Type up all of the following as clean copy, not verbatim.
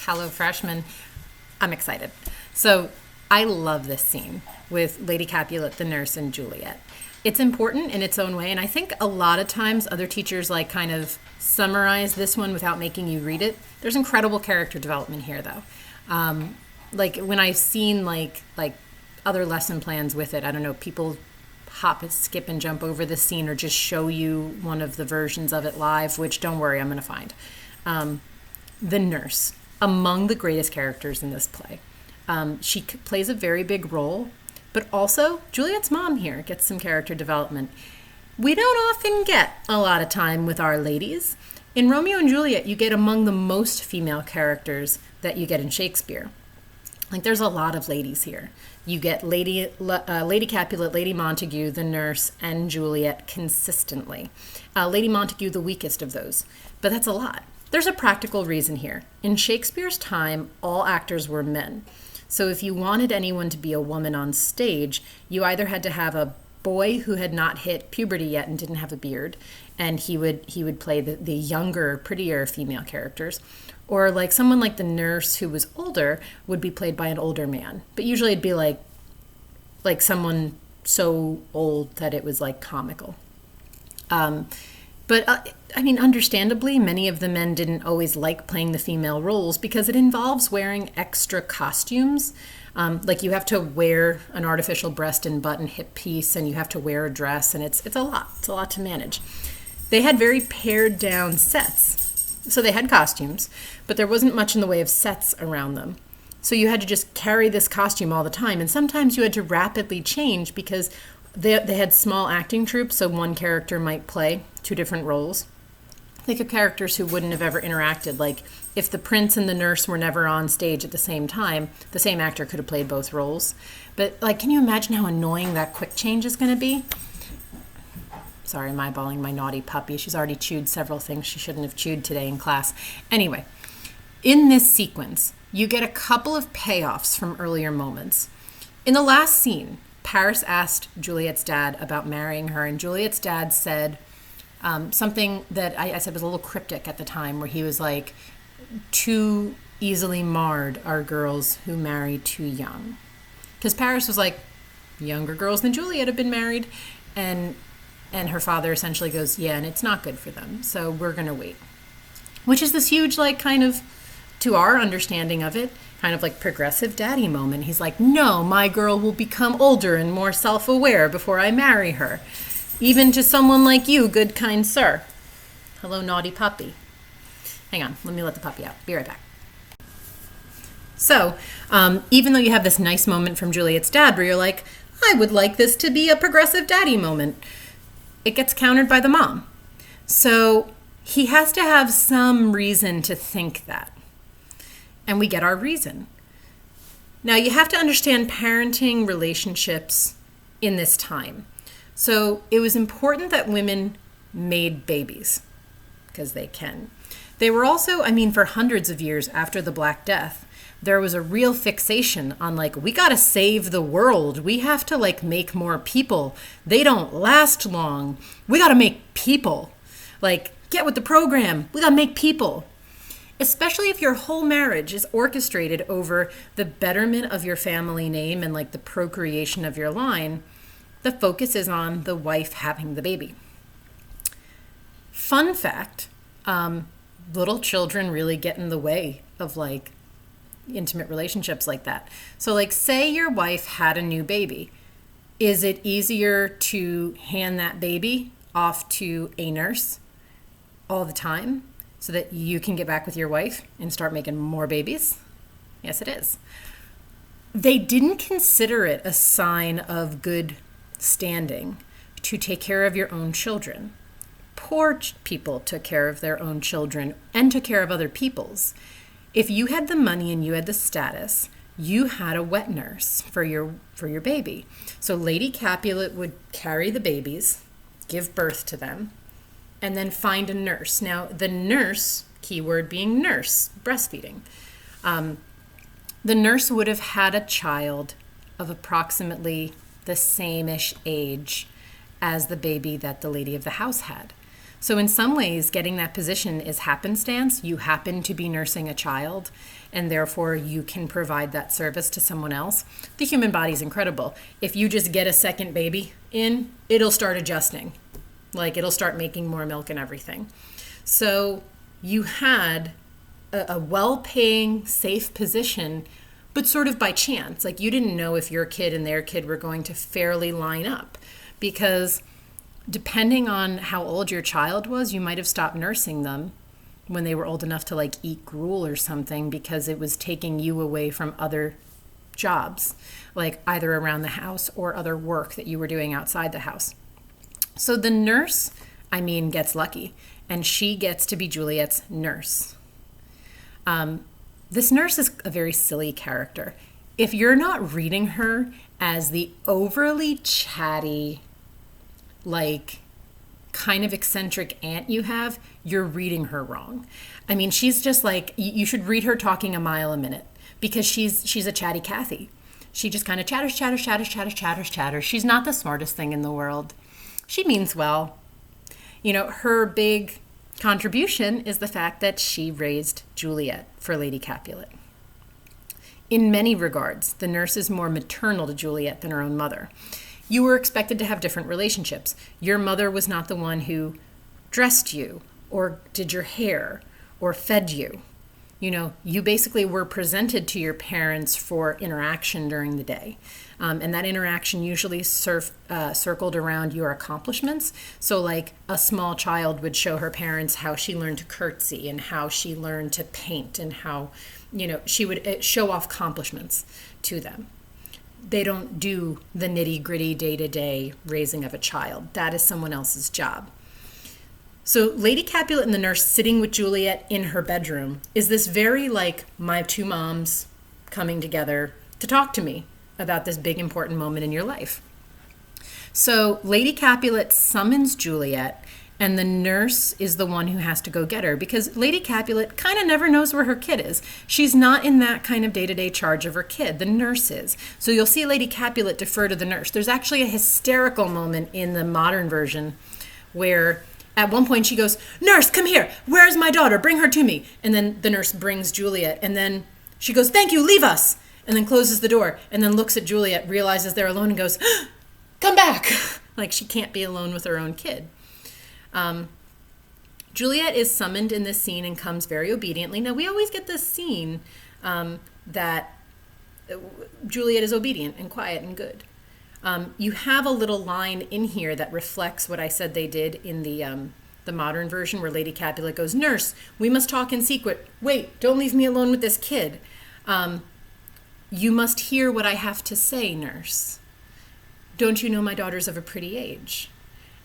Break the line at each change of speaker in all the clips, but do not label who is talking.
fellow freshmen, I'm excited. So I love this scene with Lady Capulet, the nurse, and Juliet. It's important in its own way, and I think a lot of times other teachers like kind of summarize this one without making you read it. There's incredible character development here, though. Like when I've seen like other lesson plans with it, I don't know, people hop, skip, and jump over the scene or just show you one of the versions of it live, which don't worry, I'm going to find. The nurse, among the greatest characters in this play. She plays a very big role, but also Juliet's mom here gets some character development. We don't often get a lot of time with our ladies. In Romeo and Juliet, you get among the most female characters that you get in Shakespeare. Like, there's a lot of ladies here. You get Lady Capulet, Lady Montague, the nurse, and Juliet consistently. Lady Montague, the weakest of those. But that's a lot. There's a practical reason here. In Shakespeare's time, all actors were men. So if you wanted anyone to be a woman on stage, you either had to have a boy who had not hit puberty yet and didn't have a beard, and he would play the younger, prettier female characters, or like someone like the nurse who was older would be played by an older man. But usually it'd be like someone so old that it was like comical. But I mean, understandably, many of the men didn't always like playing the female roles because it involves wearing extra costumes. Like you have to wear an artificial breast and butt and hip piece, and you have to wear a dress, and it's a lot. It's a lot to manage. They had very pared down sets. So they had costumes, but there wasn't much in the way of sets around them. So you had to just carry this costume all the time, and sometimes you had to rapidly change because they had small acting troupes, so one character might play two different roles. Think of characters who wouldn't have ever interacted. Like if the prince and the nurse were never on stage at the same time, the same actor could have played both roles. But like, can you imagine how annoying that quick change is going to be? Sorry, I'm eyeballing my naughty puppy. She's already chewed several things she shouldn't have chewed today in class. Anyway, in this sequence, you get a couple of payoffs from earlier moments. In the last scene, Paris asked Juliet's dad about marrying her, and Juliet's dad said something that I said was a little cryptic at the time, where he was like, too easily marred are girls who marry too young. Because Paris was like, younger girls than Juliet have been married, and her father essentially goes, yeah, and it's not good for them, so we're going to wait. Which is this huge, like, kind of, to our understanding of it, kind of like progressive daddy moment. He's like, no, my girl will become older and more self-aware before I marry her. Even to someone like you, good kind sir. Hello, naughty puppy. Hang on, let me let the puppy out. Be right back. So, even though you have this nice moment from Juliet's dad where you're like, I would like this to be a progressive daddy moment, it gets countered by the mom. So he has to have some reason to think that. And we get our reason. Now, you have to understand parenting relationships in this time. So it was important that women made babies, because they can. They were also, for hundreds of years after the Black Death, there was a real fixation on like, we got to save the world. We have to like make more people. They don't last long. We got to make people. Like, get with the program. We got to make people. Especially if your whole marriage is orchestrated over the betterment of your family name and like the procreation of your line, the focus is on the wife having the baby. Fun fact, little children really get in the way of like intimate relationships like that. So like, say your wife had a new baby. Is it easier to hand that baby off to a nurse all the time so that you can get back with your wife and start making more babies? Yes, it is. They didn't consider it a sign of good standing to take care of your own children. Poor people took care of their own children and took care of other people's. If you had the money and you had the status, you had a wet nurse for your baby. So Lady Capulet would carry the babies, give birth to them, and then find a nurse. Now, the nurse, keyword being nurse, breastfeeding. The nurse would have had a child of approximately the same-ish age as the baby that the lady of the house had. So in some ways, getting that position is happenstance. You happen to be nursing a child, and therefore you can provide that service to someone else. The human body is incredible. If you just get a second baby in, it'll start adjusting. Like it'll start making more milk and everything. So you had a well-paying, safe position, but sort of by chance. Like you didn't know if your kid and their kid were going to fairly line up, because depending on how old your child was, you might have stopped nursing them when they were old enough to like eat gruel or something, because it was taking you away from other jobs, like either around the house or other work that you were doing outside the house. So the nurse, gets lucky, and she gets to be Juliet's nurse. This nurse is a very silly character. If you're not reading her as the overly chatty, like kind of eccentric aunt you have, you're reading her wrong. She's just like, you should read her talking a mile a minute, because she's a chatty Cathy. She just kind of chatters. She's not the smartest thing in the world. She means well. Her big contribution is the fact that she raised Juliet for Lady Capulet. In many regards, the nurse is more maternal to Juliet than her own mother. You were expected to have different relationships. Your mother was not the one who dressed you or did your hair or fed you. You basically were presented to your parents for interaction during the day. And that interaction usually circled around your accomplishments. So like a small child would show her parents how she learned to curtsy and how she learned to paint and how, she would show off accomplishments to them. They don't do the nitty-gritty day-to-day raising of a child. That is someone else's job. So Lady Capulet and the nurse sitting with Juliet in her bedroom is this very like my two moms coming together to talk to me about this big important moment in your life. So Lady Capulet summons Juliet, and the nurse is the one who has to go get her, because Lady Capulet kind of never knows where her kid is. She's not in that kind of day-to-day charge of her kid. The nurse is. So you'll see Lady Capulet defer to the nurse. There's actually a hysterical moment in the modern version where at one point she goes, "Nurse, come here. Where's my daughter? Bring her to me." And then the nurse brings Juliet, and then she goes, "Thank you, leave us." And then closes the door, and then looks at Juliet, realizes they're alone, and goes, "Come back." Like she can't be alone with her own kid. Juliet is summoned in this scene and comes very obediently. Now, we always get this scene that Juliet is obedient and quiet and good. You have a little line in here that reflects what I said they did in the modern version, where Lady Capulet goes, "Nurse, we must talk in secret. Wait, don't leave me alone with this kid. You must hear what I have to say, nurse. Don't you know my daughter's of a pretty age?"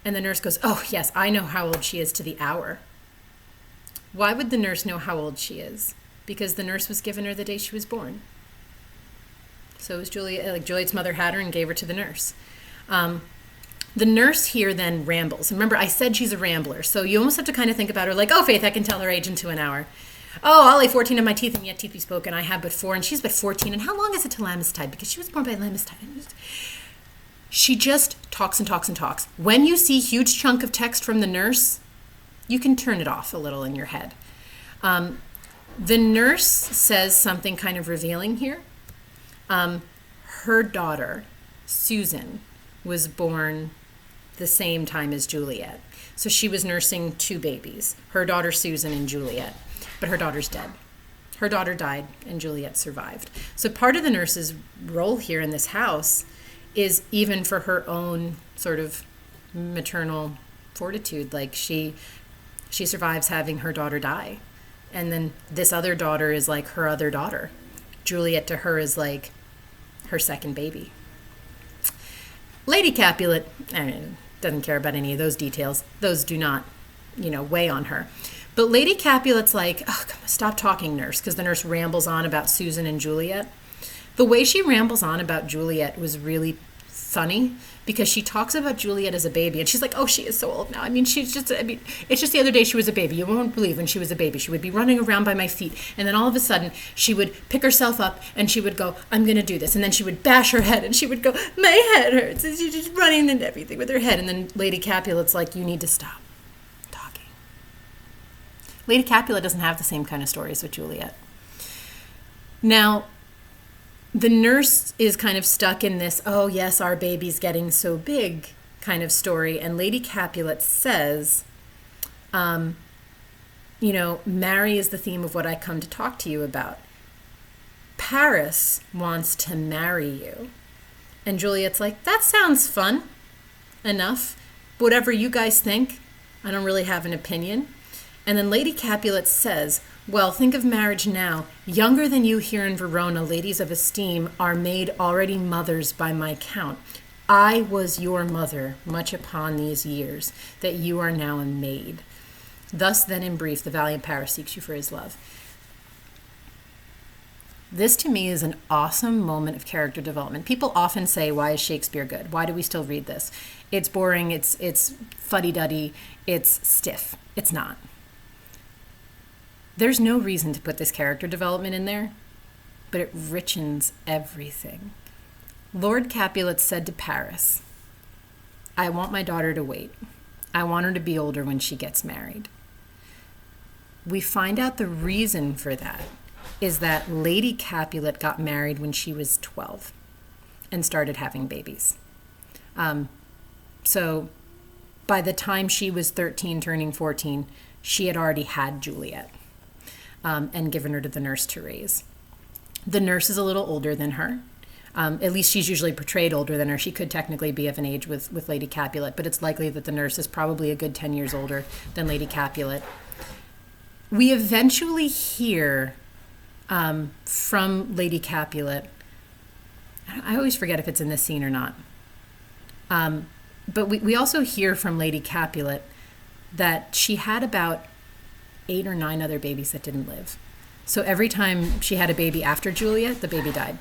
And the nurse goes, "Oh, yes, I know how old she is to the hour." Why would the nurse know how old she is? Because the nurse was given her the day she was born. So it was Juliet, like Juliet's mother had her and gave her to the nurse. The nurse here then rambles. Remember, I said she's a rambler, so you almost have to kind of think about her like, "Oh, Faith, I can tell her age in 1 hour. Oh, I'll lay 14 of my teeth and yet teeth be spoken. I have but 4, and she's but 14. And how long is it to Lammastide? Because she was born by Lammastide." She just talks and talks and talks. When you see huge chunk of text from the nurse, you can turn it off a little in your head. The nurse says something kind of revealing here. Her daughter, Susan, was born the same time as Juliet. So she was nursing 2 babies, her daughter Susan and Juliet. But her daughter's dead. Her daughter died and Juliet survived. So part of the nurse's role here in this house is even for her own sort of maternal fortitude. Like she survives having her daughter die. And then this other daughter is like her other daughter. Juliet to her is like her second baby. Lady Capulet doesn't care about any of those details. Those do not, weigh on her. But Lady Capulet's like, "Oh, come on, stop talking, nurse," because the nurse rambles on about Susan and Juliet. The way she rambles on about Juliet was really funny, because she talks about Juliet as a baby, and she's like, "Oh, she is so old now. It's just the other day she was a baby. You won't believe when she was a baby. She would be running around by my feet, and then all of a sudden she would pick herself up and she would go, 'I'm going to do this.' And then she would bash her head and she would go, 'My head hurts.' And she's just running and everything with her head." And then Lady Capulet's like, "You need to stop talking. Lady Capulet doesn't have the same kind of stories with Juliet. Now, the nurse is kind of stuck in this, oh yes, our baby's getting so big kind of story. And Lady Capulet says, marry is the theme of what I come to talk to you about. Paris wants to marry you. And Juliet's like, that sounds fun enough. Whatever you guys think, I don't really have an opinion. And then Lady Capulet says, well, think of marriage now. Younger than you here in Verona, ladies of esteem, are made already mothers by my count. I was your mother much upon these years, that you are now a maid. Thus then in brief, the valiant Paris seeks you for his love. This to me is an awesome moment of character development. People often say, why is Shakespeare good? Why do we still read this? It's boring, it's fuddy-duddy, it's stiff. It's not. There's no reason to put this character development in there, but it richens everything. Lord Capulet said to Paris, I want my daughter to wait. I want her to be older when she gets married. We find out the reason for that is that Lady Capulet got married when she was 12 and started having babies. So by the time she was 13, turning 14, she had already had Juliet and given her to the nurse to raise. The nurse is a little older than her. At least she's usually portrayed older than her. She could technically be of an age with Lady Capulet, but it's likely that the nurse is probably a good 10 years older than Lady Capulet. We eventually hear from Lady Capulet. I always forget if it's in this scene or not. But we also hear from Lady Capulet that she had about 8 or 9 other babies that didn't live. So every time she had a baby after Juliet, the baby died.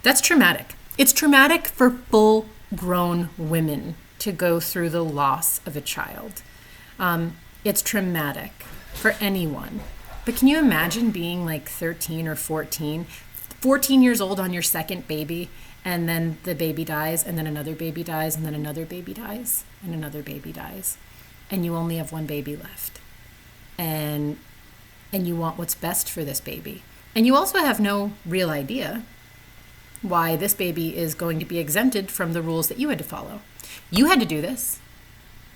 That's traumatic. It's traumatic for full-grown women to go through the loss of a child. It's traumatic for anyone. But can you imagine being like 13 or 14 years old on your second baby, and then the baby dies, and then another baby dies, and then another baby dies, and another baby dies, and you only have one baby left. And you want what's best for this baby. And you also have no real idea why this baby is going to be exempted from the rules that you had to follow. You had to do this.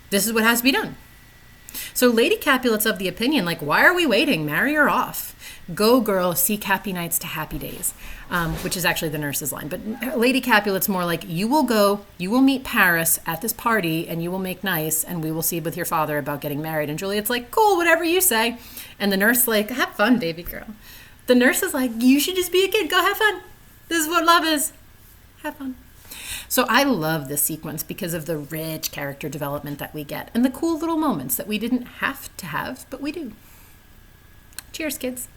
This is what has to be done. So Lady Capulet's of the opinion, like, why are we waiting? Marry her off. Go, girl, seek happy nights to happy days, which is actually the nurse's line. But Lady Capulet's more like, you will go, you will meet Paris at this party, and you will make nice, and we will see with your father about getting married. And Juliet's like, cool, whatever you say. And the nurse like, have fun, baby girl. The nurse is like, you should just be a kid. Go have fun. This is what love is. Have fun. So I love this sequence because of the rich character development that we get and the cool little moments that we didn't have to have, but we do. Cheers, kids.